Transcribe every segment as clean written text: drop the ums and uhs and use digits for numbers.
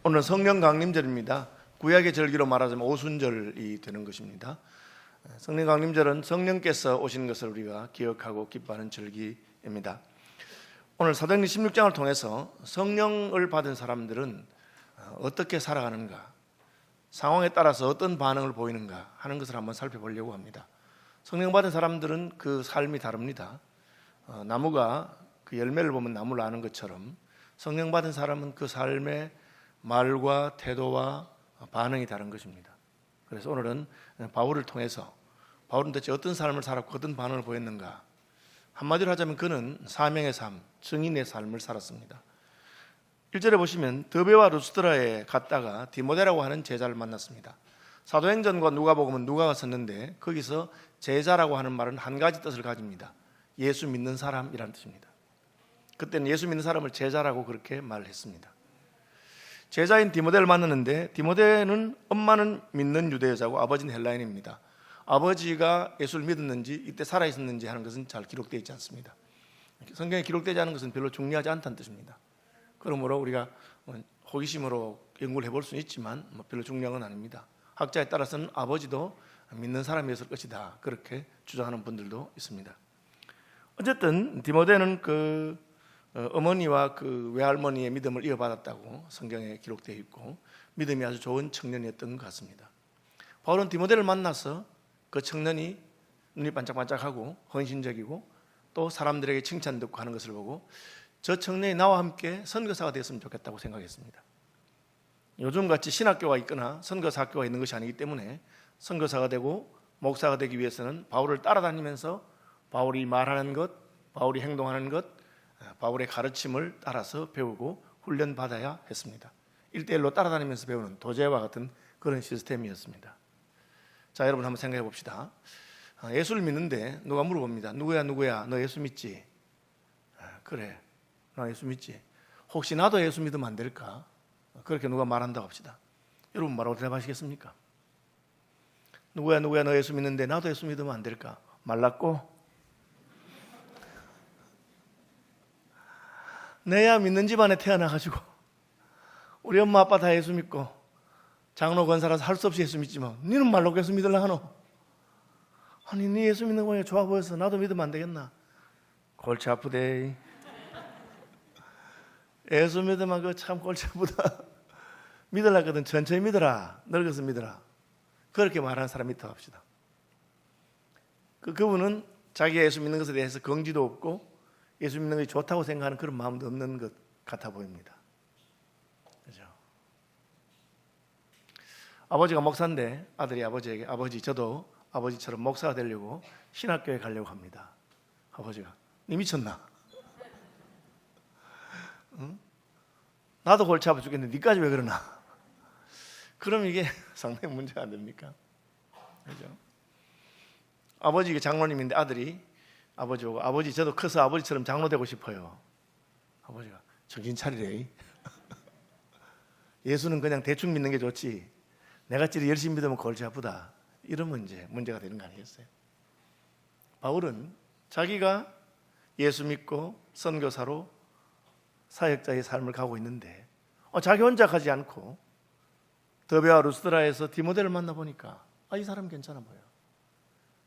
오늘 성령 강림절입니다. 구약의 절기로 말하자면 오순절이 되는 것입니다. 성령 강림절은 성령께서 오시는 것을 우리가 기억하고 기뻐하는 절기입니다. 오늘 사도행전 16장을 통해서 성령을 받은 사람들은 어떻게 살아가는가, 상황에 따라서 어떤 반응을 보이는가 하는 것을 한번 살펴보려고 합니다. 성령 받은 사람들은 그 삶이 다릅니다. 나무가 그 열매를 보면 나무를 아는 것처럼 성령 받은 사람은 그 삶의 말과 태도와 반응이 다른 것입니다. 그래서 오늘은 바울을 통해서 바울은 대체 어떤 삶을 살았고 어떤 반응을 보였는가, 한마디로 하자면 그는 사명의 삶, 증인의 삶을 살았습니다. 1절에 보시면 더베와 루스드라에 갔다가 디모데라고 하는 제자를 만났습니다. 사도행전과 누가복음은 누가가 썼는데 거기서 제자라고 하는 말은 한 가지 뜻을 가집니다. 예수 믿는 사람이라는 뜻입니다. 그때는 예수 믿는 사람을 제자라고 그렇게 말을 했습니다. 제자인 디모데를 만났는데, 디모데는 엄마는 믿는 유대 여자고 아버지는 헬라인입니다. 아버지가 예수를 믿었는지 이때 살아있었는지 하는 것은 잘 기록되어 있지 않습니다. 성경에 기록되지 않은 것은 별로 중요하지 않다는 뜻입니다. 그러므로 우리가 호기심으로 연구를 해볼 수는 있지만 별로 중요한 건 아닙니다. 학자에 따라서는 아버지도 믿는 사람이었을 것이다, 그렇게 주장하는 분들도 있습니다. 어쨌든 디모데는 그 어머니와 그 외할머니의 믿음을 이어받았다고 성경에 기록되어 있고 믿음이 아주 좋은 청년이었던 것 같습니다. 바울은 디모데를 만나서 그 청년이 눈이 반짝반짝하고 헌신적이고 또 사람들에게 칭찬 듣고 하는 것을 보고 저 청년이 나와 함께 선교사가 되었으면 좋겠다고 생각했습니다. 요즘같이 신학교가 있거나 선교사 학교가 있는 것이 아니기 때문에 선교사가 되고 목사가 되기 위해서는 바울을 따라다니면서 바울이 말하는 것, 바울이 행동하는 것, 바울의 가르침을 따라서 배우고 훈련받아야 했습니다. 1대1로 따라다니면서 배우는 도제와 같은 그런 시스템이었습니다. 자, 여러분 한번 생각해 봅시다. 예수를 믿는데 누가 물어봅니다. 누구야 너 예수 믿지? 그래, 나 예수 믿지. 혹시 나도 예수 믿으면 안 될까? 그렇게 누가 말한다고 합시다. 여러분 뭐라고 대답하시겠습니까? 누구야 너 예수 믿는데 나도 예수 믿으면 안 될까? 말랐고 내야 믿는 집안에 태어나가지고 우리 엄마 아빠 다 예수 믿고 장로 권사라서 할 수 없이 예수 믿지만 니는 말로 예수 믿으려 하노? 아니 니 예수 믿는 거 좋아 보여서 나도 믿으면 안 되겠나? 골치 아프대. 예수 믿으면 그 참 골치 아프다. 믿으려거든 천천히 믿어라, 늙어서 믿어라, 그렇게 말하는 사람이 있다고 합시다. 그분은 자기가 예수 믿는 것에 대해서 긍지도 없고 예수 믿는 것이 좋다고 생각하는 그런 마음도 없는 것 같아 보입니다. 그렇죠? 아버지가 목사인데 아들이 아버지에게 아버지 저도 아버지처럼 목사가 되려고 신학교에 가려고 합니다. 아버지가 니 미쳤나? 응? 나도 골치 아파 죽겠는데 니까지 왜 그러나? 그럼 이게 상당히 문제가 안 됩니까? 그렇죠? 아버지가 장로님인데 아들이 아버지 보고 아버지 저도 커서 아버지처럼 장로 되고 싶어요. 아버지가 정신 차리래. 예수는 그냥 대충 믿는 게 좋지 내가 찌리 열심히 믿으면 골치 아프다. 이러면 이제 문제가 되는 거 아니겠어요? 바울은 자기가 예수 믿고 선교사로 사역자의 삶을 가고 있는데 자기 혼자 가지 않고 더베와 루스드라에서 디모데를 만나보니까 이 사람 괜찮아 보여.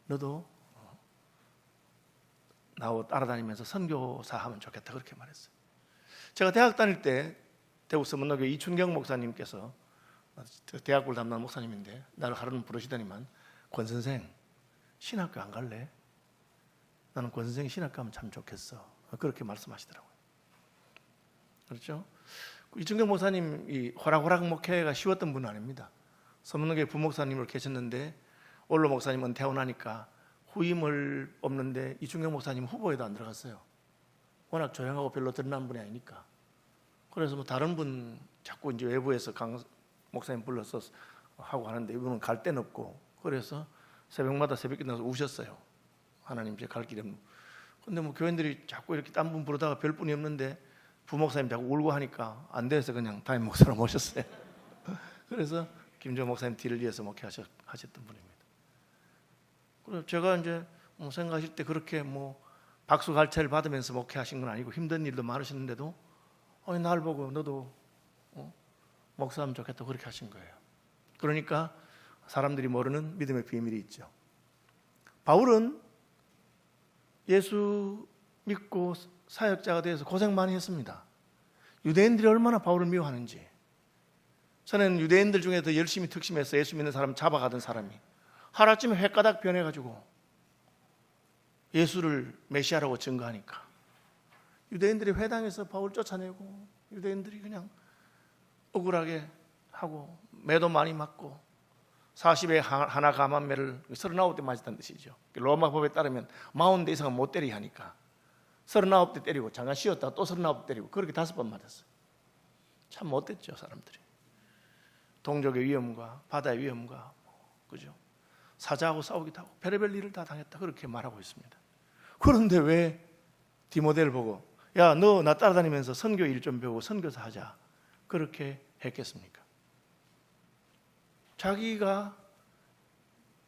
너도 나하고 따라다니면서 선교사 하면 좋겠다, 그렇게 말했어요. 제가 대학 다닐 때 대구 서문노교회 이춘경 목사님께서, 대학을 담당하는 목사님인데 나를 하루는 부르시더니만 권 선생 신학교 안 갈래? 나는 권 선생이 신학교 가면 참 좋겠어, 그렇게 말씀하시더라고요. 그렇죠? 이춘경 목사님이 호락호락 목회가 쉬웠던 분은 아닙니다. 서문노교회 부목사님으로 계셨는데 원로 목사님 은퇴하고 나니까 후임을 없는데 이춘경 목사님 후보에도 안 들어갔어요. 워낙 조용하고 별로 드러난 분이 아니니까. 그래서 다른 분 자꾸 이제 외부에서 강 목사님 불러서 하고 하는데 이분은 갈 데는 없고, 그래서 새벽마다 새벽 끝나서 우셨어요. 하나님 이제 갈 길이 없는. 근데 교인들이 자꾸 이렇게 딴 분 부르다가 별 분이 없는데 부목사님 자꾸 울고 하니까 안 돼서 그냥 담임 목사로 모셨어요. 그래서 김정 목사님 뒤를 이어서 목회하셨던 분입니다. 그래서 제가 이제 생각하실 때 그렇게 박수 갈채를 받으면서 목회하신 건 아니고 힘든 일도 많으셨는데도 날 보고 너도 목사하면 좋겠다 그렇게 하신 거예요. 그러니까 사람들이 모르는 믿음의 비밀이 있죠. 바울은 예수 믿고 사역자가 되어서 고생 많이 했습니다. 유대인들이 얼마나 바울을 미워하는지. 저는 유대인들 중에 더 열심히 특심해서 예수 믿는 사람 잡아가던 사람이 하루아침에 횟가닥 변해가지고 예수를 메시아라고 증거하니까 유대인들이 회당에서 바울 쫓아내고 유대인들이 그냥 억울하게 하고 매도 많이 맞고 40에 하나 감한매를 39대 맞았다는 뜻이죠. 로마 법에 따르면 40대 이상은 못 때리게 하니까 39대 때리고 잠깐 쉬었다가 또 39대 때리고 그렇게 5번 맞았어요. 참 못됐죠 사람들이. 동족의 위험과 바다의 위험과 그죠? 사자하고 싸우기도 하고 별의별 일을 다 당했다 그렇게 말하고 있습니다. 그런데 왜 디모데를 보고 야 너 나 따라다니면서 선교 일 좀 배우고 선교사 하자 그렇게 했겠습니까? 자기가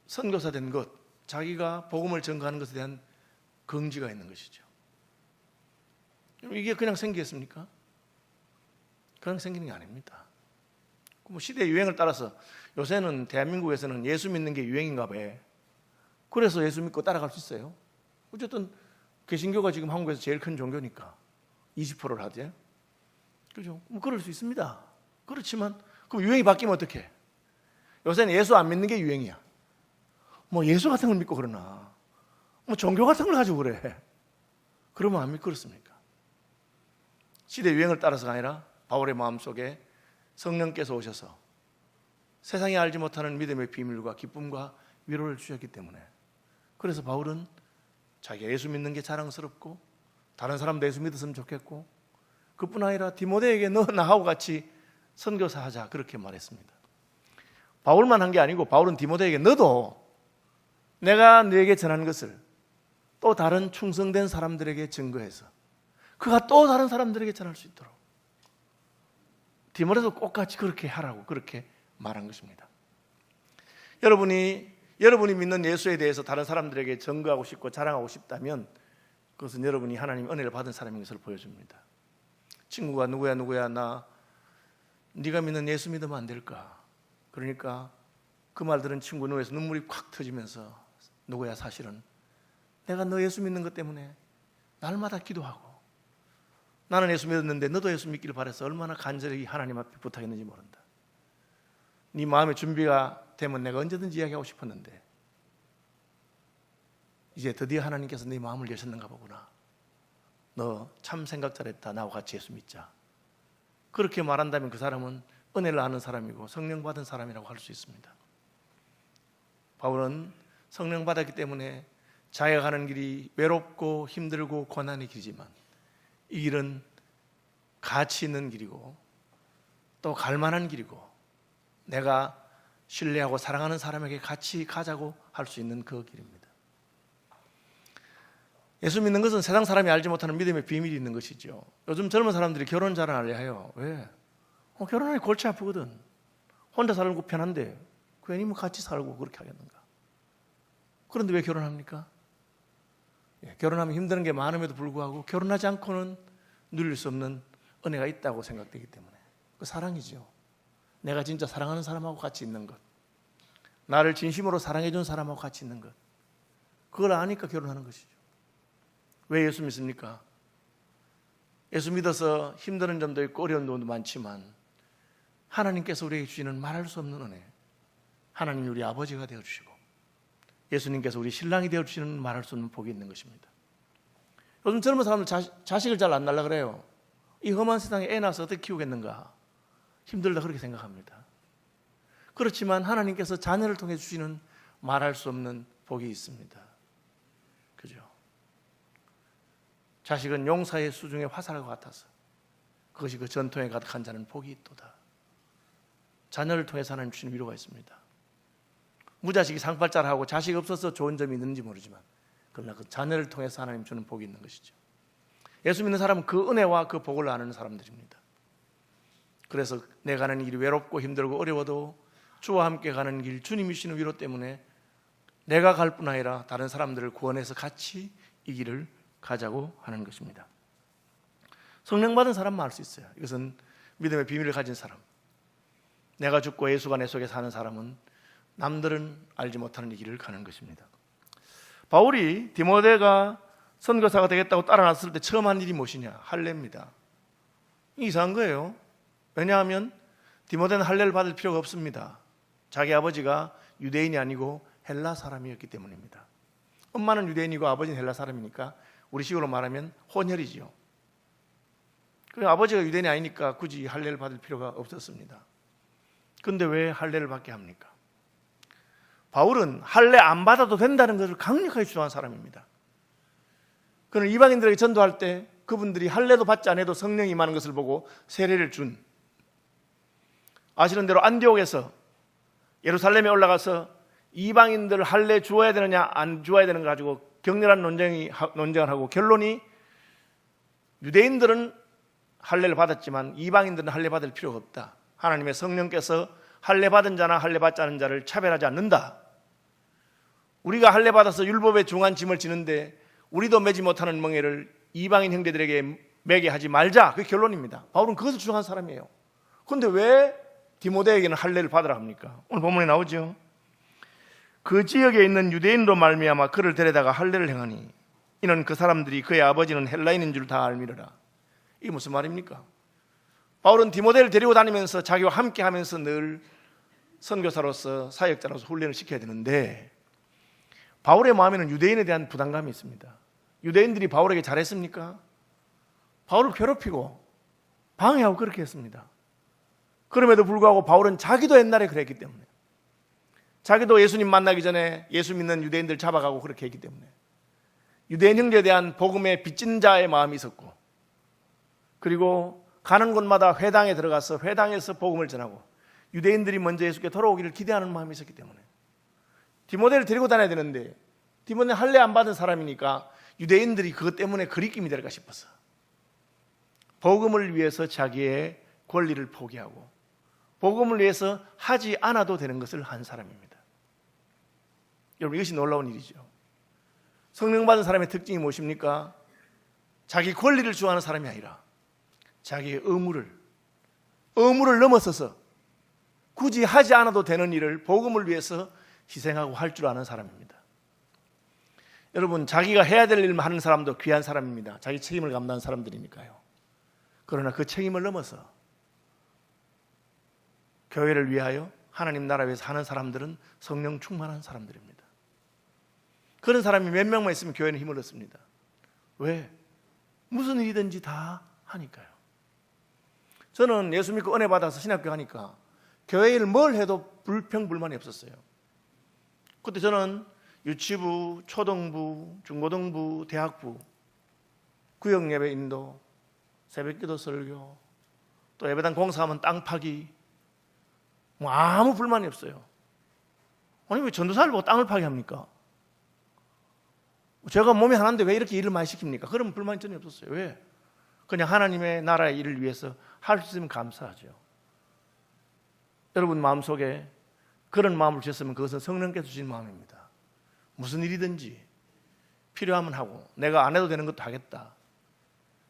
선교사 된 것, 자기가 복음을 전가하는 것에 대한 긍지가 있는 것이죠. 이게 그냥 생기겠습니까? 그냥 생기는 게 아닙니다. 뭐 시대 유행을 따라서 요새는 대한민국에서는 예수 믿는 게 유행인가 봐요. 그래서 예수 믿고 따라갈 수 있어요. 어쨌든 개신교가 지금 한국에서 제일 큰 종교니까 20%를 하죠. 그죠? 뭐 그럴 수 있습니다. 그렇지만 그럼 유행이 바뀌면 어떡해? 요새는 예수 안 믿는 게 유행이야. 뭐 예수 같은 걸 믿고 그러나 뭐 종교 같은 걸 가지고 그래. 그러면 안 믿고 그렇습니까? 시대 유행을 따라서가 아니라 바울의 마음속에 성령께서 오셔서 세상이 알지 못하는 믿음의 비밀과 기쁨과 위로를 주셨기 때문에 그래서 바울은 자기가 예수 믿는 게 자랑스럽고 다른 사람도 예수 믿었으면 좋겠고 그뿐 아니라 디모데에게 너 나하고 같이 선교사 하자 그렇게 말했습니다. 바울만 한 게 아니고 바울은 디모데에게 너도 내가 너에게 전한 것을 또 다른 충성된 사람들에게 증거해서 그가 또 다른 사람들에게 전할 수 있도록 디모데도 똑같이 그렇게 하라고 그렇게 말한 것입니다. 여러분이 믿는 예수에 대해서 다른 사람들에게 증거하고 싶고 자랑하고 싶다면 그것은 여러분이 하나님 은혜를 받은 사람인 것을 보여줍니다. 친구가 누구야 나 네가 믿는 예수 믿으면 안 될까? 그러니까 그 말 들은 친구 눈에서 눈물이 콱 터지면서 누구야 사실은 내가 너 예수 믿는 것 때문에 날마다 기도하고 나는 예수 믿었는데 너도 예수 믿기를 바라서 얼마나 간절히 하나님 앞에 부탁했는지 모른다. 네 마음의 준비가 되면 내가 언제든지 이야기하고 싶었는데 이제 드디어 하나님께서 네 마음을 여셨는가 보구나. 너 참 생각 잘했다. 나하고 같이 예수 믿자. 그렇게 말한다면 그 사람은 은혜를 아는 사람이고 성령 받은 사람이라고 할 수 있습니다. 바울은 성령 받았기 때문에 자기가 가는 길이 외롭고 힘들고 고난의 길이지만 이 길은 가치 있는 길이고 또 갈만한 길이고 내가 신뢰하고 사랑하는 사람에게 같이 가자고 할 수 있는 그 길입니다. 예수 믿는 것은 세상 사람이 알지 못하는 믿음의 비밀이 있는 것이죠. 요즘 젊은 사람들이 결혼 잘 안 하려 해요. 왜? 결혼하니 골치 아프거든. 혼자 살고 편한데 괜히 뭐 같이 살고 그렇게 하겠는가? 그런데 왜 결혼합니까? 결혼하면 힘든 게 많음에도 불구하고 결혼하지 않고는 누릴 수 없는 은혜가 있다고 생각되기 때문에 그 사랑이죠. 내가 진짜 사랑하는 사람하고 같이 있는 것, 나를 진심으로 사랑해 준 사람하고 같이 있는 것, 그걸 아니까 결혼하는 것이죠. 왜 예수 믿습니까? 예수 믿어서 힘든 점도 있고 어려운 점도 많지만 하나님께서 우리에게 주시는 말할 수 없는 은혜, 하나님이 우리 아버지가 되어주시고 예수님께서 우리 신랑이 되어주시는 말할 수 없는 복이 있는 것입니다. 요즘 젊은 사람들 자식을 잘 안 낳으려고 그래요. 이 험한 세상에 애 낳아서 어떻게 키우겠는가, 힘들다 그렇게 생각합니다. 그렇지만 하나님께서 자녀를 통해 주시는 말할 수 없는 복이 있습니다. 그죠? 자식은 용사의 수중에 화살과 같아서 그것이 그 전통에 가득한 자는 복이 있도다. 자녀를 통해서 하나님 주시는 위로가 있습니다. 무자식이 상팔자하고 자식 없어서 좋은 점이 있는지 모르지만 그러나 그 자녀를 통해서 하나님 주는 복이 있는 것이죠. 예수 믿는 사람은 그 은혜와 그 복을 아는 사람들입니다. 그래서 내가 가는 길이 외롭고 힘들고 어려워도 주와 함께 가는 길, 주님이 주시는 위로 때문에 내가 갈 뿐 아니라 다른 사람들을 구원해서 같이 이 길을 가자고 하는 것입니다. 성령 받은 사람만 알 수 있어요. 이것은 믿음의 비밀을 가진 사람, 내가 죽고 예수가 내 속에 사는 사람은 남들은 알지 못하는 이 길을 가는 것입니다. 바울이 디모데가 선교사가 되겠다고 따라 나섰을 때 처음 한 일이 무엇이냐? 할례입니다. 이상한 거예요. 왜냐하면 디모데는 할례를 받을 필요가 없습니다. 자기 아버지가 유대인이 아니고 헬라 사람이었기 때문입니다. 엄마는 유대인이고 아버지는 헬라 사람이니까 우리 식으로 말하면 혼혈이지요. 그리고 아버지가 유대인이 아니니까 굳이 할례를 받을 필요가 없었습니다. 그런데 왜 할례를 받게 합니까? 바울은 할례 안 받아도 된다는 것을 강력하게 주장한 사람입니다. 그는 이방인들에게 전도할 때 그분들이 할례도 받지 않아도 성령이 임하는 것을 보고 세례를 준, 아시는 대로 안디옥에서 예루살렘에 올라가서 이방인들 할례 주어야 되느냐 안 주어야 되는 걸 가지고 격렬한 논쟁을 하고 결론이 유대인들은 할례를 받았지만 이방인들은 할례 받을 필요가 없다. 하나님의 성령께서 할례 받은 자나 할례 받지 않은 자를 차별하지 않는다. 우리가 할례 받아서 율법에 중한 짐을 지는데 우리도 매지 못하는 멍에를 이방인 형제들에게 매게 하지 말자. 그게 결론입니다. 바울은 그것을 주장한 사람이에요. 그런데 왜 디모데에게는 할례를 받으라 합니까? 오늘 본문에 나오죠. 그 지역에 있는 유대인으로 말미암아 그를 데려다가 할례를 행하니 이는 그 사람들이 그의 아버지는 헬라인인 줄 다 알미르라. 이게 무슨 말입니까? 바울은 디모데를 데리고 다니면서 자기와 함께 하면서 늘 선교사로서 사역자로서 훈련을 시켜야 되는데 바울의 마음에는 유대인에 대한 부담감이 있습니다. 유대인들이 바울에게 잘했습니까? 바울을 괴롭히고 방해하고 그렇게 했습니다. 그럼에도 불구하고 바울은 자기도 옛날에 그랬기 때문에, 자기도 예수님 만나기 전에 예수 믿는 유대인들 잡아가고 그렇게 했기 때문에 유대인 형제에 대한 복음의 빚진 자의 마음이 있었고, 그리고 가는 곳마다 회당에 들어가서 회당에서 복음을 전하고 유대인들이 먼저 예수께 돌아오기를 기대하는 마음이 있었기 때문에 디모데를 데리고 다녀야 되는데 디모데는 할례 안 받은 사람이니까 유대인들이 그것 때문에 거리낌이 될까 싶어서 복음을 위해서 자기의 권리를 포기하고 복음을 위해서 하지 않아도 되는 것을 한 사람입니다. 여러분, 이것이 놀라운 일이죠. 성령 받은 사람의 특징이 무엇입니까? 자기 권리를 주장하는 사람이 아니라 자기의 의무를 넘어서서 굳이 하지 않아도 되는 일을 복음을 위해서 희생하고 할 줄 아는 사람입니다. 여러분, 자기가 해야 될 일만 하는 사람도 귀한 사람입니다. 자기 책임을 감당하는 사람들이니까요. 그러나 그 책임을 넘어서 교회를 위하여 하나님 나라 위해서 하는 사람들은 성령 충만한 사람들입니다. 그런 사람이 몇 명만 있으면 교회는 힘을 얻습니다. 왜? 무슨 일이든지 다 하니까요. 저는 예수 믿고 은혜 받아서 신학교 가니까 교회 일 뭘 해도 불평불만이 없었어요. 그때 저는 유치부, 초등부, 중고등부, 대학부, 구역예배 인도, 새벽기도 설교, 또 예배당 공사하면 땅 파기, 뭐 아무 불만이 없어요. 아니 왜 전도사를 보고 땅을 파게 합니까? 제가 몸이 하나인데 왜 이렇게 일을 많이 시킵니까? 그런 불만이 전혀 없었어요. 왜? 그냥 하나님의 나라의 일을 위해서 할 수 있으면 감사하죠. 여러분 마음속에 그런 마음을 주셨으면 그것은 성령께서 주신 마음입니다. 무슨 일이든지 필요하면 하고 내가 안 해도 되는 것도 하겠다.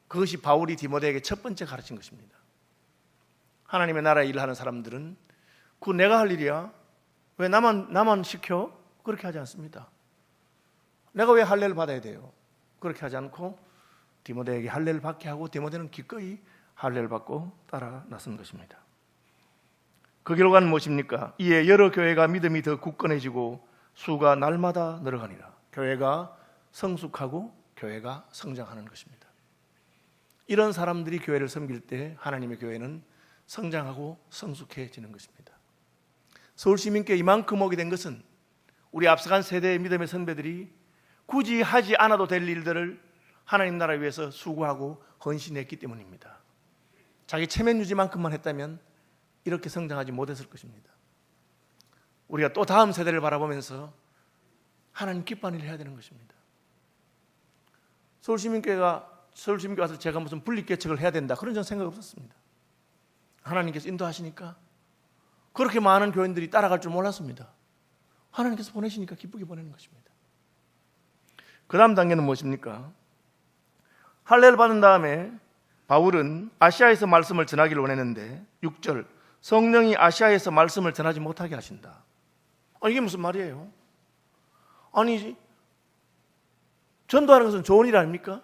그것이 바울이 디모데에게 첫 번째 가르친 것입니다. 하나님의 나라의 일을 하는 사람들은 그거 내가 할 일이야. 왜 나만 시켜? 그렇게 하지 않습니다. 내가 왜 할례를 받아야 돼요? 그렇게 하지 않고 디모데에게 할례를 받게 하고 디모데는 기꺼이 할례를 받고 따라 나선 것입니다. 그 결과는 무엇입니까? 이에 여러 교회가 믿음이 더 굳건해지고 수가 날마다 늘어가니라. 교회가 성숙하고 교회가 성장하는 것입니다. 이런 사람들이 교회를 섬길 때 하나님의 교회는 성장하고 성숙해지는 것입니다. 서울시민교회 이만큼 오게 된 것은 우리 앞서간 세대의 믿음의 선배들이 굳이 하지 않아도 될 일들을 하나님 나라를 위해서 수고하고 헌신했기 때문입니다. 자기 체면 유지만큼만 했다면 이렇게 성장하지 못했을 것입니다. 우리가 또 다음 세대를 바라보면서 하나님 기뻐하는 일을 해야 되는 것입니다. 서울시민교회 와서 제가 무슨 분립개척을 해야 된다 그런 전 생각 없었습니다. 하나님께서 인도하시니까 그렇게 많은 교인들이 따라갈 줄 몰랐습니다. 하나님께서 보내시니까 기쁘게 보내는 것입니다. 그 다음 단계는 무엇입니까? 할례를 받은 다음에 바울은 아시아에서 말씀을 전하기를 원했는데 6절 성령이 아시아에서 말씀을 전하지 못하게 하신다. 이게 무슨 말이에요? 아니, 전도하는 것은 좋은 일 아닙니까?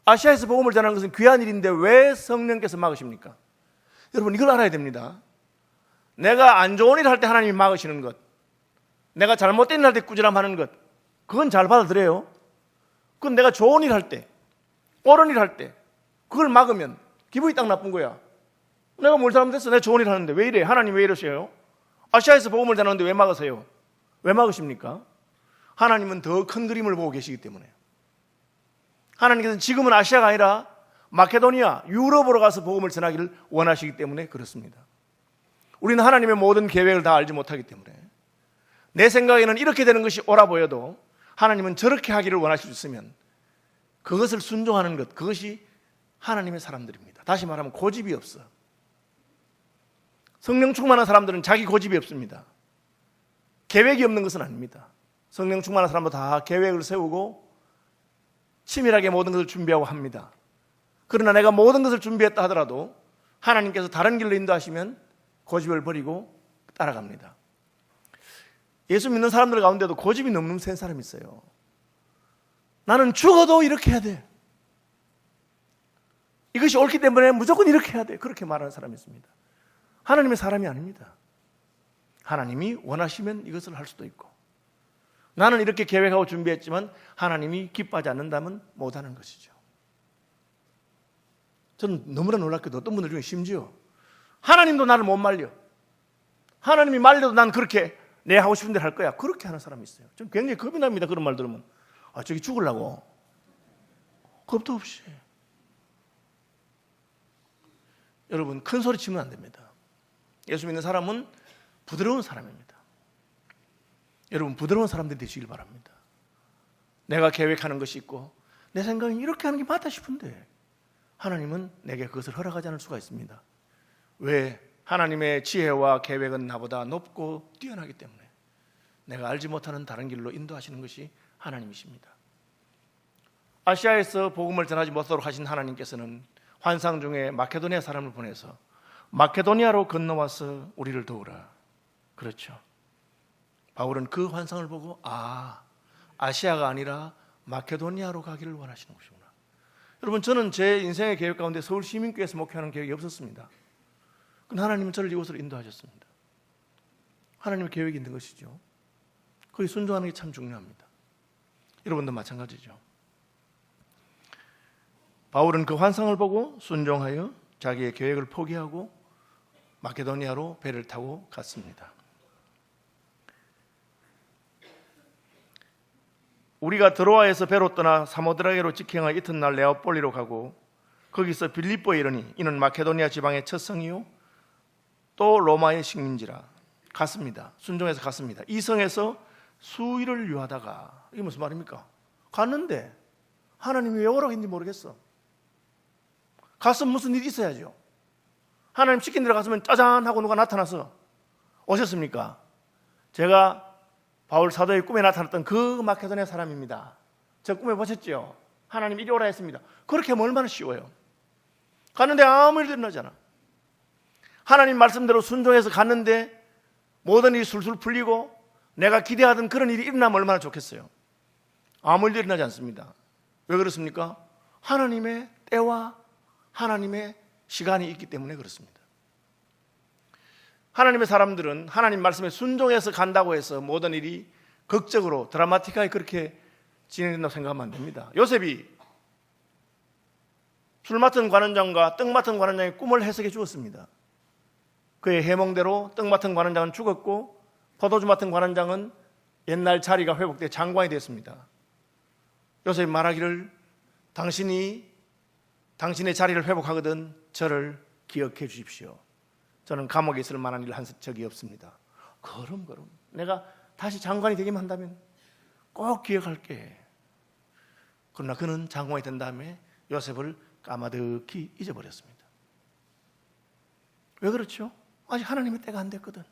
아시아에서 복음을 전하는 것은 귀한 일인데 왜 성령께서 막으십니까? 여러분, 이걸 알아야 됩니다. 내가 안 좋은 일 할 때 하나님이 막으시는 것, 내가 잘못된 일 할 때 꾸지람하는 것, 그건 잘 받아들여요. 그건 내가 좋은 일 할 때, 옳은 일 할 때 그걸 막으면 기분이 딱 나쁜 거야. 내가 뭘 잘못했어? 내가 좋은 일 하는데 왜 이래? 하나님 왜 이러세요? 아시아에서 복음을 전하는데 왜 막으세요? 왜 막으십니까? 하나님은 더 큰 그림을 보고 계시기 때문에. 하나님께서는 지금은 아시아가 아니라 마케도니아, 유럽으로 가서 복음을 전하기를 원하시기 때문에 그렇습니다. 우리는 하나님의 모든 계획을 다 알지 못하기 때문에 내 생각에는 이렇게 되는 것이 옳아 보여도 하나님은 저렇게 하기를 원하실 수 있으면 그것을 순종하는 것, 그것이 하나님의 사람들입니다. 다시 말하면 고집이 없어. 성령 충만한 사람들은 자기 고집이 없습니다. 계획이 없는 것은 아닙니다. 성령 충만한 사람도 다 계획을 세우고 치밀하게 모든 것을 준비하고 합니다. 그러나 내가 모든 것을 준비했다 하더라도 하나님께서 다른 길로 인도하시면 고집을 버리고 따라갑니다. 예수 믿는 사람들 가운데도 고집이 너무 센 사람이 있어요. 나는 죽어도 이렇게 해야 돼. 이것이 옳기 때문에 무조건 이렇게 해야 돼. 그렇게 말하는 사람이 있습니다. 하나님의 사람이 아닙니다. 하나님이 원하시면 이것을 할 수도 있고, 나는 이렇게 계획하고 준비했지만 하나님이 기뻐하지 않는다면 못하는 것이죠. 저는 너무나 놀랍게도 어떤 분들 중에 심지어 하나님도 나를 못 말려, 하나님이 말려도 난 그렇게 내 하고 싶은 대로 할 거야, 그렇게 하는 사람이 있어요. 좀 굉장히 겁이 납니다. 그런 말 들으면. 저기 죽으려고. 겁도 없이. 여러분, 큰 소리 치면 안 됩니다. 예수 믿는 사람은 부드러운 사람입니다. 여러분, 부드러운 사람들이 되시길 바랍니다. 내가 계획하는 것이 있고 내 생각엔 이렇게 하는 게 맞다 싶은데 하나님은 내게 그것을 허락하지 않을 수가 있습니다. 왜? 하나님의 지혜와 계획은 나보다 높고 뛰어나기 때문에 내가 알지 못하는 다른 길로 인도하시는 것이 하나님이십니다. 아시아에서 복음을 전하지 못하도록 하신 하나님께서는 환상 중에 마케도니아 사람을 보내서 마케도니아로 건너와서 우리를 도우라. 그렇죠. 바울은 그 환상을 보고 아시아가 아니라 마케도니아로 가기를 원하시는 것이구나. 여러분, 저는 제 인생의 계획 가운데 서울 시민교회에서 목회하는 계획이 없었습니다. 그런데 하나님은 저를 이곳으로 인도하셨습니다. 하나님의 계획이 있는 것이죠. 거기 순종하는 게 참 중요합니다. 여러분도 마찬가지죠. 바울은 그 환상을 보고 순종하여 자기의 계획을 포기하고 마케도니아로 배를 타고 갔습니다. 우리가 드로아에서 배로 떠나 사모드라게로 직행하여 이튿날 네아폴리로 가고 거기서 빌립보에 이르니 이는 마케도니아 지방의 첫 성이요 또 로마의 식민지라. 갔습니다. 순종해서 갔습니다. 이 성에서 수일을 유하다가, 이게 무슨 말입니까? 갔는데 하나님이 왜 오라고 했는지 모르겠어. 갔으면 무슨 일이 있어야죠. 하나님 시킨 대로 갔으면 짜잔 하고 누가 나타나서 오셨습니까? 제가 바울 사도의 꿈에 나타났던 그 마케도니아 사람입니다. 저 꿈에 보셨죠? 하나님 이리 오라 했습니다. 그렇게 하면 얼마나 쉬워요. 갔는데 아무 일도 일어나잖아. 하나님 말씀대로 순종해서 갔는데 모든 일이 술술 풀리고 내가 기대하던 그런 일이 일어나면 얼마나 좋겠어요. 아무 일도 일어나지 않습니다. 왜 그렇습니까? 하나님의 때와 하나님의 시간이 있기 때문에 그렇습니다. 하나님의 사람들은 하나님 말씀에 순종해서 간다고 해서 모든 일이 극적으로 드라마틱하게 그렇게 진행된다고 생각하면 안 됩니다. 요셉이 술 맡은 관원장과 떡 맡은 관원장의 꿈을 해석해 주었습니다. 그의 해몽대로 떡 맡은 관원장은 죽었고 포도주 맡은 관원장은 옛날 자리가 회복돼 장관이 되었습니다. 요셉이 말하기를 당신이 당신의 자리를 회복하거든 저를 기억해 주십시오. 저는 감옥에 있을 만한 일을 한 적이 없습니다. 그럼 내가 다시 장관이 되기만 한다면 꼭 기억할게. 그러나 그는 장관이 된 다음에 요셉을 까마득히 잊어버렸습니다. 왜 그렇죠? 아직 하나님의 때가 안 됐거든.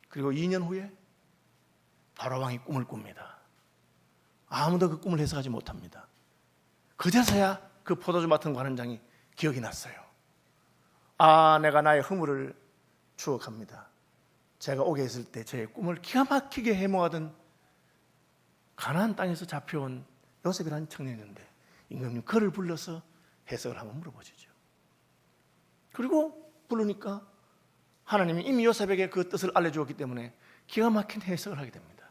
그리고 2년 후에 바로왕이 꿈을 꿉니다. 아무도 그 꿈을 해석하지 못합니다. 그제서야 그 포도주 맡은 관원장이 기억이 났어요. 내가 나의 허물을 추억합니다. 제가 오게 했을 때 저의 꿈을 기가 막히게 해모하던 가나안 땅에서 잡혀온 요셉이라는 청년인데 임금님 그를 불러서 해석을 한번 물어보시죠. 그리고 부르니까 하나님이 이미 요셉에게 그 뜻을 알려주었기 때문에 기가 막힌 해석을 하게 됩니다.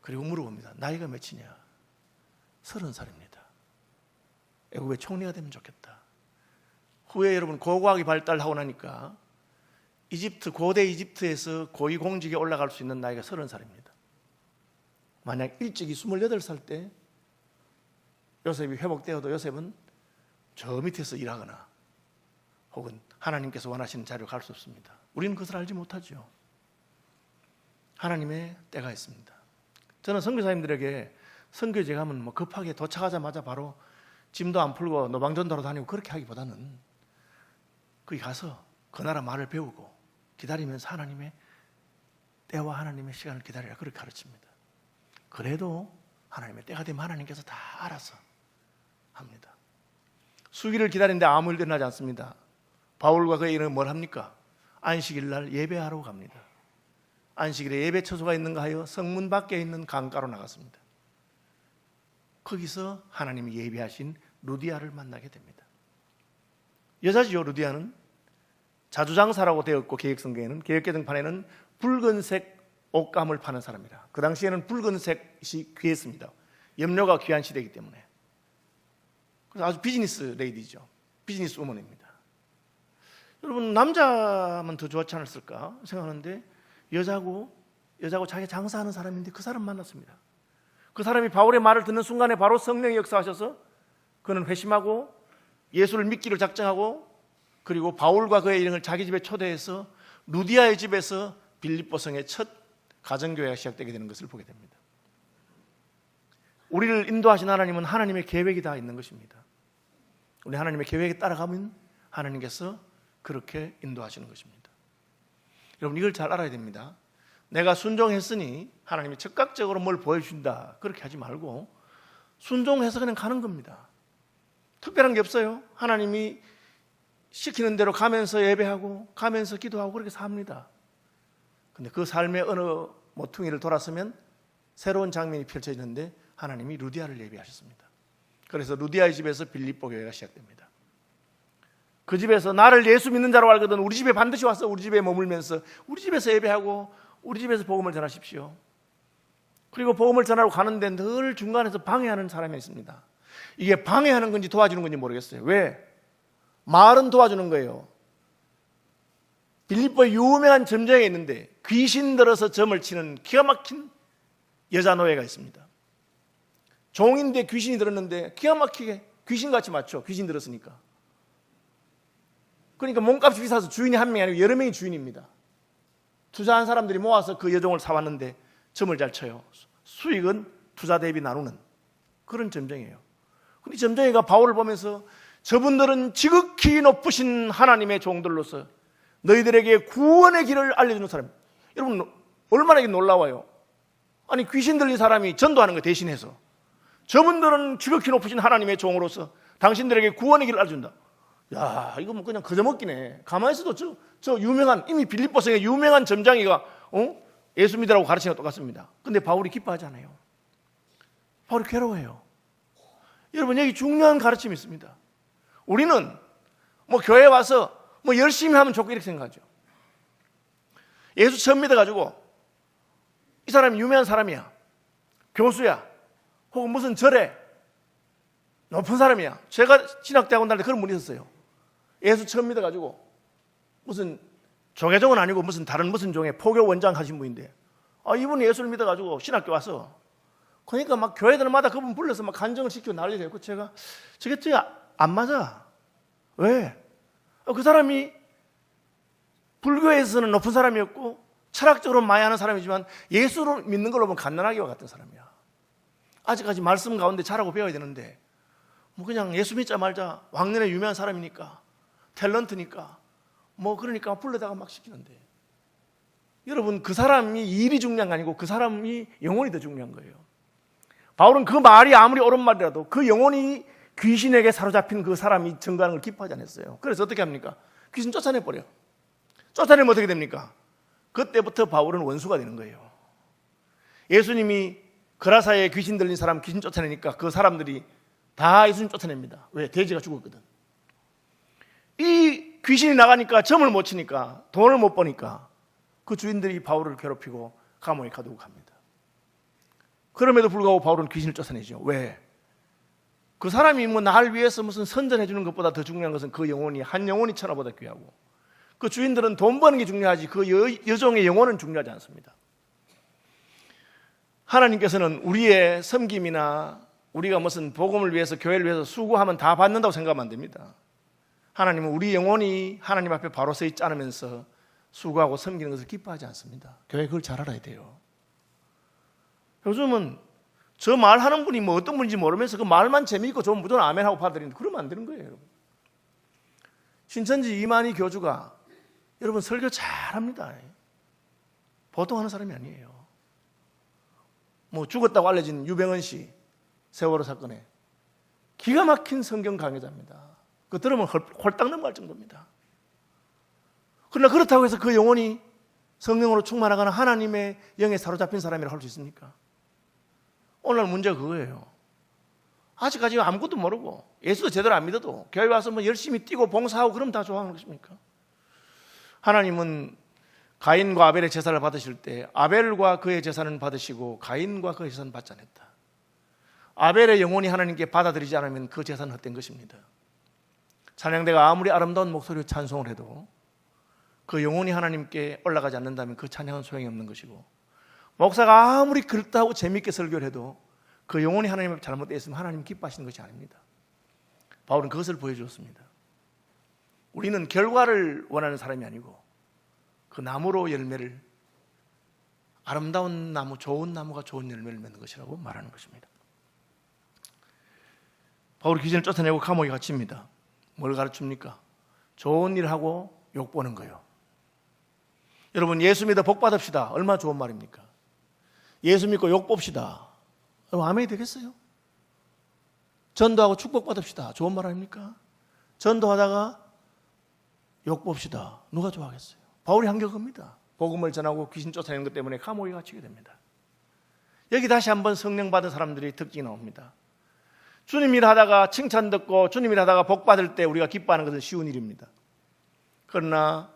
그리고 물어봅니다. 나이가 몇이냐? 30살입니다. 애국의 총리가 되면 좋겠다. 후에 여러분 고고학이 발달하고 나니까 고대 이집트에서 고위공직에 올라갈 수 있는 나이가 30살입니다. 만약 일찍이 28살 때 요셉이 회복되어도 요셉은 저 밑에서 일하거나 혹은 하나님께서 원하시는 자리로 갈 수 없습니다. 우리는 그것을 알지 못하죠. 하나님의 때가 있습니다. 저는 선교사님들에게 선교지에 가면 급하게 도착하자마자 바로 짐도 안 풀고 노방전도로 다니고 그렇게 하기보다는 거기 가서 그 나라 말을 배우고 기다리면서 하나님의 때와 하나님의 시간을 기다리라 그렇게 가르칩니다. 그래도 하나님의 때가 되면 하나님께서 다 알아서 합니다. 수기를 기다리는데 아무 일도 일어나지 않습니다. 바울과 그의 일은 뭘 합니까? 안식일 날 예배하러 갑니다. 안식일에 예배 처소가 있는가 하여 성문 밖에 있는 강가로 나갔습니다. 거기서 하나님이 예비하신 루디아를 만나게 됩니다. 여자지요. 루디아는 자주장사라고 되었고 개역개정판에는 붉은색 옷감을 파는 사람이라. 그 당시에는 붉은색이 귀했습니다. 염료가 귀한 시대이기 때문에. 그래서 아주 비즈니스 레이디죠. 비즈니스 우먼입니다. 여러분 남자면 더 좋지 않았을까 생각하는데 여자고 자기 장사하는 사람인데 그 사람 만났습니다. 그 사람이 바울의 말을 듣는 순간에 바로 성령이 역사하셔서 그는 회심하고 예수를 믿기를 작정하고 그리고 바울과 그의 일행을 자기 집에 초대해서 루디아의 집에서 빌립보성의 첫 가정교회가 시작되게 되는 것을 보게 됩니다. 우리를 인도하신 하나님은 하나님의 계획이 다 있는 것입니다. 우리 하나님의 계획에 따라가면 하나님께서 그렇게 인도하시는 것입니다. 여러분 이걸 잘 알아야 됩니다. 내가 순종했으니 하나님이 즉각적으로 뭘 보여준다 그렇게 하지 말고 순종해서 그냥 가는 겁니다. 특별한 게 없어요. 하나님이 시키는 대로 가면서 예배하고 가면서 기도하고 그렇게 삽니다. 근데 그 삶의 어느 모퉁이를 돌아서면 새로운 장면이 펼쳐지는데 하나님이 루디아를 예비하셨습니다. 그래서 루디아의 집에서 빌립보 교회가 시작됩니다. 그 집에서 나를 예수 믿는 자로 알거든 우리 집에 반드시 와서 우리 집에 머물면서 우리 집에서 예배하고 우리 집에서 복음을 전하십시오. 그리고 복음을 전하러 가는데 늘 중간에서 방해하는 사람이 있습니다. 이게 방해하는 건지 도와주는 건지 모르겠어요. 왜? 말은 도와주는 거예요. 빌립보의 유명한 점쟁이가 있는데 귀신 들어서 점을 치는 기가 막힌 여자 노예가 있습니다. 종인데 귀신이 들었는데 기가 막히게 귀신같이 맞죠. 귀신 들었으니까. 그러니까 몸값이 비싸서 주인이 한 명이 아니고 여러 명이 주인입니다. 투자한 사람들이 모아서 그 여종을 사왔는데 점을 잘 쳐요. 수익은 투자 대비 나누는 그런 점쟁이에요. 근데 점쟁이가 바울을 보면서 저분들은 지극히 높으신 하나님의 종들로서 너희들에게 구원의 길을 알려주는 사람. 여러분 얼마나 이게 놀라워요. 아니 귀신 들린 사람이 전도하는 거 대신해서 저분들은 지극히 높으신 하나님의 종으로서 당신들에게 구원의 길을 알려준다. 야 이거 뭐 그냥 거저먹기네. 가만히 있어도 저 유명한 이미 빌립보성의 유명한 점장이가 예수 믿으라고 가르치는 것 똑같습니다. 근데 바울이 기뻐하지 않아요. 바울이 괴로워해요. 여러분 여기 중요한 가르침이 있습니다. 우리는 뭐 교회 와서 뭐 열심히 하면 좋고 이렇게 생각하죠. 예수 처음 믿어가지고 이 사람이 유명한 사람이야, 교수야, 혹은 무슨 절에 높은 사람이야. 제가 신학대학원 다닐 때 그런 분이 있었어요. 예수 처음 믿어가지고 무슨 조계종은 아니고 무슨 다른 무슨 종의 포교 원장 하신 분인데 이분이 예수를 믿어가지고 신학교 와서 그러니까 막 교회들마다 그분 불러서 막 간증을 시키고 난리가 있고 제가 저게 안 맞아. 왜? 그 사람이 불교에서는 높은 사람이었고 철학적으로 마야하는 사람이지만 예수를 믿는 걸로 보면 갓난아기와 같은 사람이야. 아직까지 말씀 가운데 자라고 배워야 되는데 뭐 그냥 예수 믿자 말자 왕년에 유명한 사람이니까 탤런트니까 뭐 그러니까 불러다가 막 시키는데 여러분 그 사람이 일이 중요한 게 아니고 그 사람이 영혼이 더 중요한 거예요. 바울은 그 말이 아무리 옳은 말이라도 그 영혼이 귀신에게 사로잡힌 그 사람이 증거하는 걸 기뻐하지 않았어요. 그래서 어떻게 합니까? 귀신 쫓아내버려. 쫓아내면 어떻게 됩니까? 그때부터 바울은 원수가 되는 거예요. 예수님이 거라사에 귀신 들린 사람 귀신 쫓아내니까 그 사람들이 다 예수님 쫓아냅니다. 왜? 돼지가 죽었거든. 이 귀신이 나가니까 점을 못 치니까, 돈을 못 버니까 그 주인들이 바울을 괴롭히고 감옥에 가두고 갑니다. 그럼에도 불구하고 바울은 귀신을 쫓아내죠. 왜? 그 사람이 뭐 날 위해서 무슨 선전해 주는 것보다 더 중요한 것은 그 영혼이, 한 영혼이 천하보다 귀하고, 그 주인들은 돈 버는 게 중요하지 그 여종의 영혼은 중요하지 않습니다. 하나님께서는 우리의 섬김이나 우리가 무슨 복음을 위해서, 교회를 위해서 수고하면 다 받는다고 생각하면 안 됩니다. 하나님은 우리 영혼이 하나님 앞에 바로 서 있지 않으면서 수고하고 섬기는 것을 기뻐하지 않습니다. 교회 그걸 잘 알아야 돼요. 요즘은 저 말하는 분이 뭐 어떤 분인지 모르면서 그 말만 재미있고 좋으면 무조건 아멘하고 받아들이는데 그러면 안 되는 거예요, 여러분. 신천지 이만희 교주가 여러분 설교 잘합니다. 보통 하는 사람이 아니에요. 뭐 죽었다고 알려진 유병헌 씨 세월호 사건에 기가 막힌 성경 강해자입니다. 그거 들으면 홀딱 넘어갈 정도입니다. 그러나 그렇다고 해서 그 영혼이 성령으로 충만하거나 하나님의 영에 사로잡힌 사람이라고 할 수 있습니까? 오늘 문제가 그거예요. 아직까지 아무것도 모르고 예수도 제대로 안 믿어도 교회 와서 뭐 열심히 뛰고 봉사하고 그러면 다 좋아하는 것입니까? 하나님은 가인과 아벨의 제사를 받으실 때 아벨과 그의 제사는 받으시고 가인과 그의 제사는 받지 않았다. 아벨의 영혼이 하나님께 받아들이지 않으면 그 제사는 헛된 것입니다. 찬양대가 아무리 아름다운 목소리로 찬송을 해도 그 영혼이 하나님께 올라가지 않는다면 그 찬양은 소용이 없는 것이고, 목사가 아무리 그렇다고 재미있게 설교를 해도 그 영혼이 하나님 앞에 잘못되어 있으면 하나님 기뻐하시는 것이 아닙니다. 바울은 그것을 보여주었습니다. 우리는 결과를 원하는 사람이 아니고 그 나무로 열매를, 아름다운 나무, 좋은 나무가 좋은 열매를 맺는 것이라고 말하는 것입니다. 바울이 귀신을 쫓아내고 감옥에 갇힙니다. 뭘 가르칩니까? 좋은 일 하고 욕 보는 거예요. 여러분, 예수 믿어 복 받읍시다. 얼마나 좋은 말입니까? 예수 믿고 욕 봅시다. 여러분, 아멘이 되겠어요? 전도하고 축복 받읍시다. 좋은 말 아닙니까? 전도하다가 욕 봅시다. 누가 좋아하겠어요? 바울이 한 게 그겁니다. 복음을 전하고 귀신 쫓아내는 것 때문에 감옥에 갇히게 됩니다. 여기 다시 한번 성령 받은 사람들이 특징이 나옵니다. 주님 일하다가 칭찬 듣고 주님 일하다가 복 받을 때 우리가 기뻐하는 것은 쉬운 일입니다. 그러나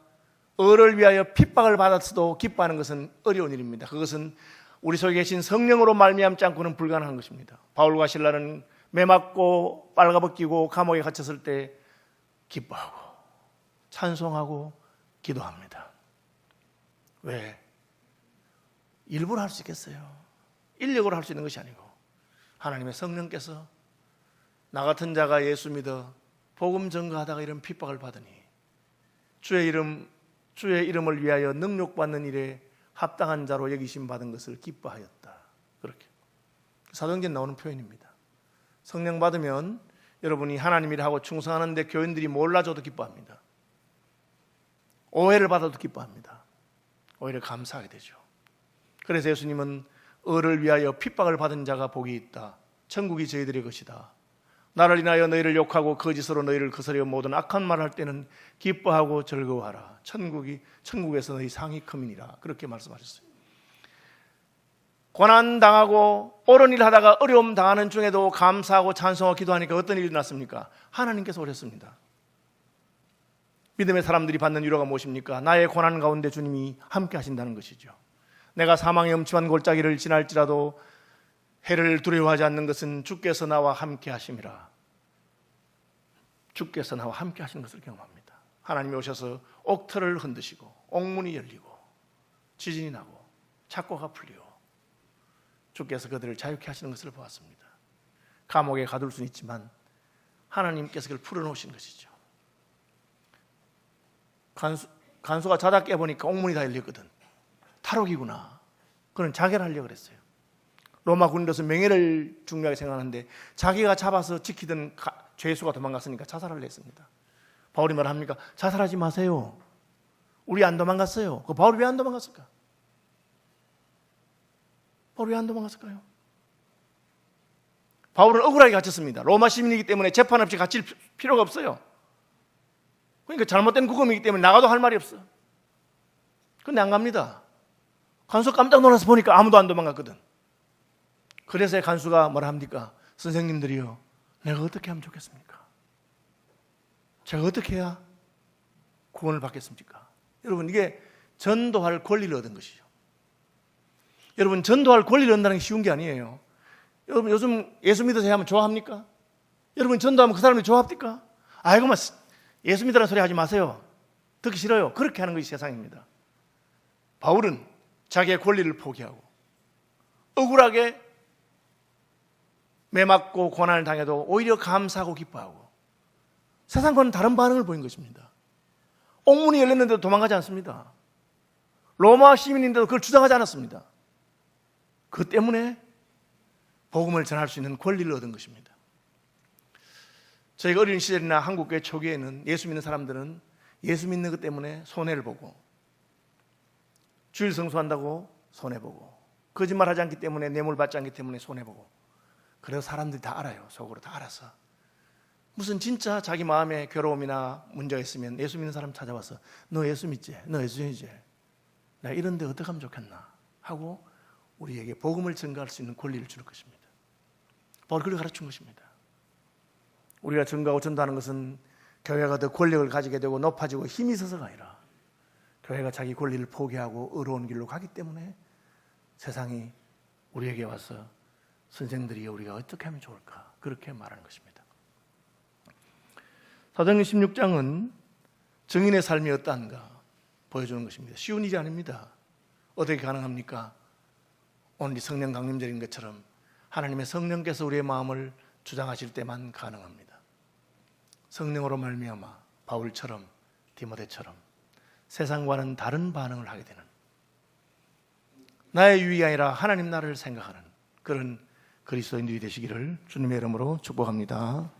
을을 위하여 핍박을 받았어도 기뻐하는 것은 어려운 일입니다. 그것은 우리 속에 계신 성령으로 말미암지 않고는 불가능한 것입니다. 바울과 실라는 매맞고 빨가벗기고 감옥에 갇혔을 때 기뻐하고 찬송하고 기도합니다. 왜? 일부러 할 수 있겠어요? 인력으로 할 수 있는 것이 아니고 하나님의 성령께서 나 같은 자가 예수 믿어 복음 전거하다가 이런 핍박을 받으니 주의 이름을 위하여 능욕받는 일에 합당한 자로 여기심 받은 것을 기뻐하였다. 그렇게 사도행전에 나오는 표현입니다. 성령 받으면 여러분이 하나님 일하고 충성하는데 교인들이 몰라줘도 기뻐합니다. 오해를 받아도 기뻐합니다. 오히려 감사하게 되죠. 그래서 예수님은 을을 위하여 핍박을 받은 자가 복이 있다. 천국이 저희들의 것이다. 나를 인하여 너희를 욕하고 거짓으로 너희를 거스려 모든 악한 말을 할 때는 기뻐하고 즐거워하라. 천국에서 너희 상이 크미니라. 그렇게 말씀하셨어요. 고난 당하고 옳은 일 하다가 어려움 당하는 중에도 감사하고 찬송하고 기도하니까 어떤 일이 났습니까? 하나님께서 오셨습니다. 믿음의 사람들이 받는 위로가 무엇입니까? 나의 고난 가운데 주님이 함께 하신다는 것이죠. 내가 사망의 엄침한 골짜기를 지날지라도 해를 두려워하지 않는 것은 주께서 나와 함께 하심이라. 주께서 나와 함께 하신 것을 경험합니다. 하나님이 오셔서 옥틀을 흔드시고 옥문이 열리고 지진이 나고 착고가 풀리고 주께서 그들을 자유케 하시는 것을 보았습니다. 감옥에 가둘 수는 있지만 하나님께서 그를 풀어놓으신 것이죠. 간수가 자다 깨보니까 옥문이 다 열렸거든. 탈옥이구나. 그는 자결 하려고 그랬어요. 로마 군대에서 명예를 중요하게 생각하는데 자기가 잡아서 지키던 죄수가 도망갔으니까 자살을 했습니다. 바울이 말합니까? 자살하지 마세요. 우리 안 도망갔어요. 그 바울이 왜 안 도망갔을까? 바울이 왜 안 도망갔을까요? 바울은 억울하게 갇혔습니다. 로마 시민이기 때문에 재판 없이 갇힐 필요가 없어요. 그러니까 잘못된 구금이기 때문에 나가도 할 말이 없어. 근데 안 갑니다. 간수 깜짝 놀라서 보니까 아무도 안 도망갔거든. 그래서 간수가 뭐라 합니까? 선생님들이요, 내가 어떻게 하면 좋겠습니까? 제가 어떻게 해야 구원을 받겠습니까? 여러분, 이게 전도할 권리를 얻은 것이죠. 여러분, 전도할 권리를 얻는다는 게 쉬운 게 아니에요. 여러분, 요즘 예수 믿어서 하면 좋아합니까? 여러분, 전도하면 그 사람이 좋아합니까? 아이고, 예수 믿으라는 소리 하지 마세요. 듣기 싫어요. 그렇게 하는 것이 세상입니다. 바울은 자기의 권리를 포기하고 억울하게 매맞고 고난을 당해도 오히려 감사하고 기뻐하고 세상과는 다른 반응을 보인 것입니다. 옥문이 열렸는데도 도망가지 않습니다. 로마 시민인데도 그걸 주장하지 않았습니다. 그 때문에 복음을 전할 수 있는 권리를 얻은 것입니다. 저희가 어린 시절이나 한국교회 초기에는 예수 믿는 사람들은 예수 믿는 것 때문에 손해를 보고, 주일 성수한다고 손해보고, 거짓말하지 않기 때문에, 뇌물 받지 않기 때문에 손해보고, 그래서 사람들이 다 알아요. 속으로 다 알아서. 무슨 진짜 자기 마음에 괴로움이나 문제가 있으면 예수 믿는 사람 찾아와서 너 예수 믿지? 너 예수 믿지? 나 이런데 어떻게 하면 좋겠나? 하고 우리에게 복음을 전가할 수 있는 권리를 주는 것입니다. 바로 그걸 가르친 것입니다. 우리가 전가하고 전도하는 것은 교회가 더 권력을 가지게 되고 높아지고 힘이 있어서가 아니라 교회가 자기 권리를 포기하고 의로운 길로 가기 때문에 세상이 우리에게 와서 선생들이 우리가 어떻게 하면 좋을까? 그렇게 말하는 것입니다. 사도행전 16장은 증인의 삶이 어떠한가 보여주는 것입니다. 쉬운 일이 아닙니다. 어떻게 가능합니까? 오늘 이 성령 강림절인 것처럼 하나님의 성령께서 우리의 마음을 주장하실 때만 가능합니다. 성령으로 말미암아 바울처럼 디모데처럼 세상과는 다른 반응을 하게 되는, 나의 유익이 아니라 하나님 나라를 생각하는 그런 그리스도인들이 되시기를 주님의 이름으로 축복합니다.